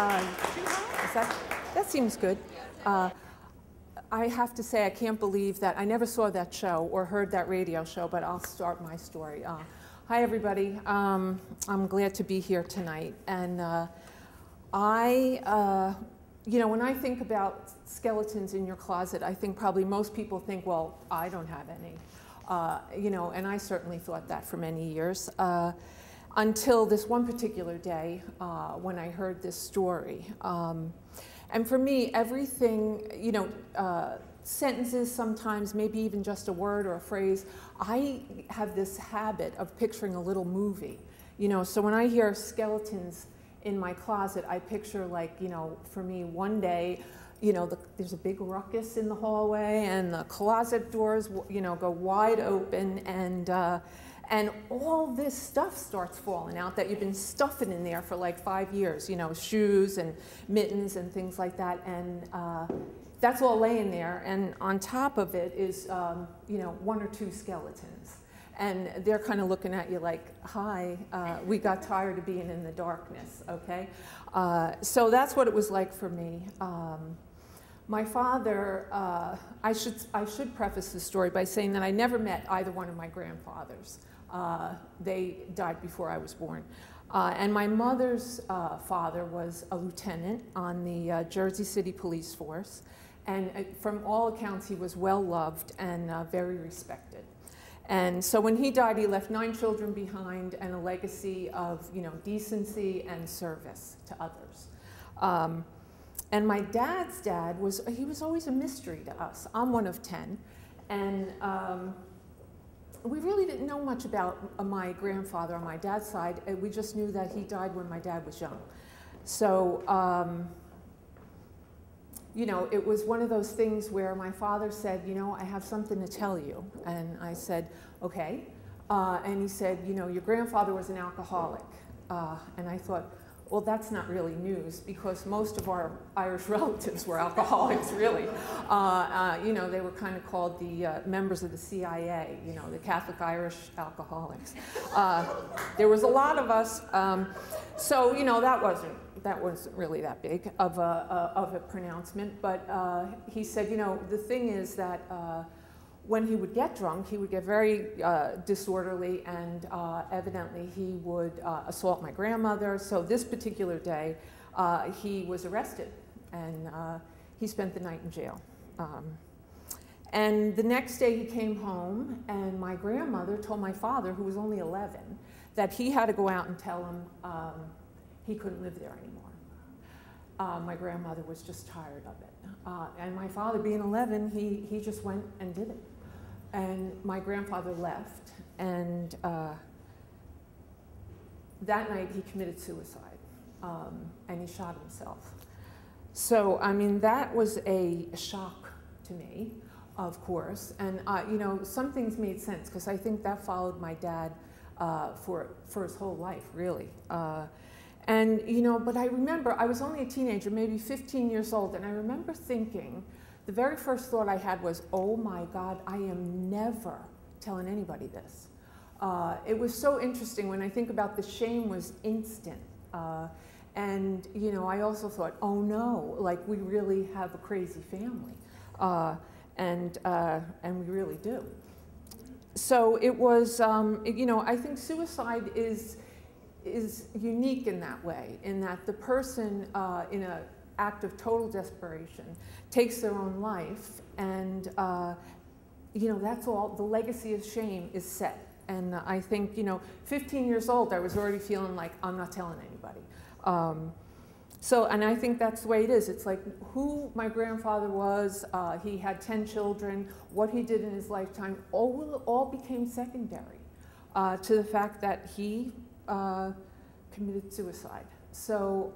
That seems good. I have to say, I can't believe that I never saw that show or heard that radio show, but I'll start my story. Hi, everybody. I'm glad to be here tonight. And you know, when I think about skeletons in your closet, I think probably most people think, well, I don't have any. You know, and I certainly thought that for many years. Until this one particular day when I heard this story. And for me, everything, you know, sentences sometimes, maybe even just a word or a phrase, I have this habit of picturing a little movie. You know, so when I hear skeletons in my closet, I picture, like, you know, for me, one day, you know, there's a big ruckus in the hallway and the closet doors, you know, go wide open, and all this stuff starts falling out that you've been stuffing in there for like 5 years, you know, shoes and mittens and things like that. And that's all laying there. And on top of it is, you know, 1 or 2 skeletons. And they're kind of looking at you like, hi, we got tired of being in the darkness, okay? So that's what it was like for me. My father, I should preface the story by saying that I never met either one of my grandfathers. They died before I was born. And my mother's father was a lieutenant on the Jersey City Police Force. And from all accounts, he was well loved and very respected. And so when he died, he left 9 children behind and a legacy of, you know, decency and service to others. And my dad's dad he was always a mystery to us. I'm one of 10. And we really didn't know much about my grandfather on my dad's side. We just knew that he died when my dad was young. So, you know, it was one of those things where my father said, you know, I have something to tell you. And I said, okay. And he said, you know, your grandfather was an alcoholic. And I thought, well, that's not really news, because most of our Irish relatives were alcoholics, really. You know, they were kind of called the members of the CIA, you know, the Catholic Irish alcoholics. There was a lot of us. So, you know, that wasn't really that big of a pronouncement. But he said, you know, the thing is that when he would get drunk, he would get very disorderly, and evidently he would assault my grandmother. So this particular day, he was arrested, and he spent the night in jail. And the next day he came home, and my grandmother told my father, who was only 11, that he had to go out and tell him he couldn't live there anymore. My grandmother was just tired of it. And my father, being 11, he just went and did it. And my grandfather left, and that night he committed suicide, and he shot himself. So, I mean, that was a shock to me, of course. And, you know, some things made sense, because I think that followed my dad for his whole life, really. And, you know, but I remember, I was only a teenager, maybe 15 years old, and I remember thinking, the very first thought I had was, oh my God, I am never telling anybody this. It was so interesting. When I think about, the shame was instant. And, you know, I also thought, oh no, like, we really have a crazy family. And we really do. So it was, you know, I think suicide is unique in that way, in that the person in an act of total desperation takes their own life, and you know, that's all. The legacy of shame is set. And I think, you know, 15 years old, I was already feeling like, I'm not telling anybody. So, and I think that's the way it is. It's like who my grandfather was, he had 10 children, what he did in his lifetime, all became secondary to the fact that he committed suicide. So,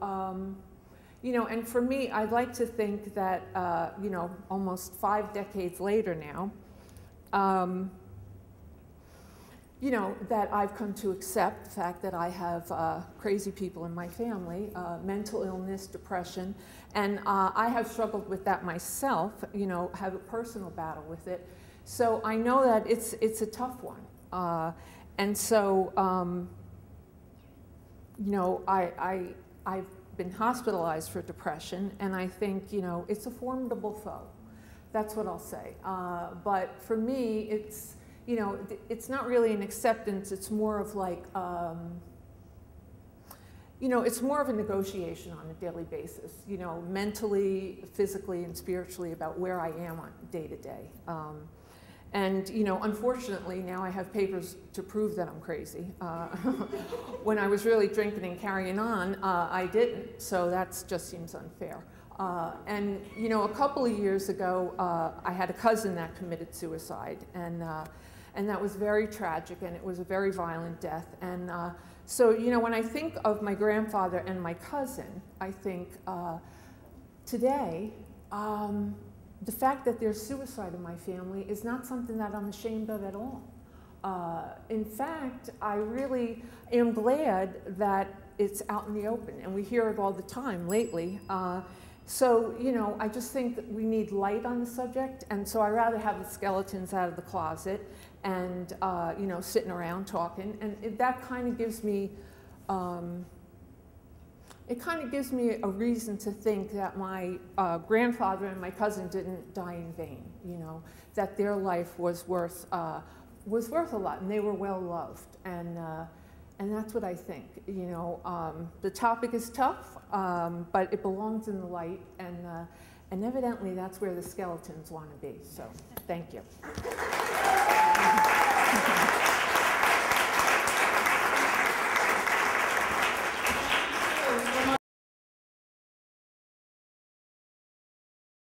you know, and for me, I'd like to think that, you know, almost 5 decades later now, you know, that I've come to accept the fact that I have crazy people in my family, mental illness, depression, and I have struggled with that myself, you know, have a personal battle with it. So I know that it's a tough one. And so, you know, I've been hospitalized for depression, and I think, you know, it's a formidable foe. That's what I'll say. But for me, it's, you know, it's not really an acceptance. It's more of like, you know, it's more of a negotiation on a daily basis, you know, mentally, physically, and spiritually about where I am on day to day. And, you know, unfortunately, now I have papers to prove that I'm crazy. When I was really drinking and carrying on, I didn't, so that just seems unfair. And, you know, a couple of years ago, I had a cousin that committed suicide, and that was very tragic, and it was a very violent death. And so, you know, when I think of my grandfather and my cousin, I think today, the fact that there's suicide in my family is not something that I'm ashamed of at all. In fact, I really am glad that it's out in the open, and we hear it all the time lately. So, you know, I just think that we need light on the subject, and so I rather have the skeletons out of the closet and, you know, sitting around talking, and that kind of gives me, it kind of gives me a reason to think that my grandfather and my cousin didn't die in vain, you know, that their life was worth a lot, and they were well loved, and that's what I think. You know, the topic is tough, but it belongs in the light, and evidently that's where the skeletons want to be. So, thank you.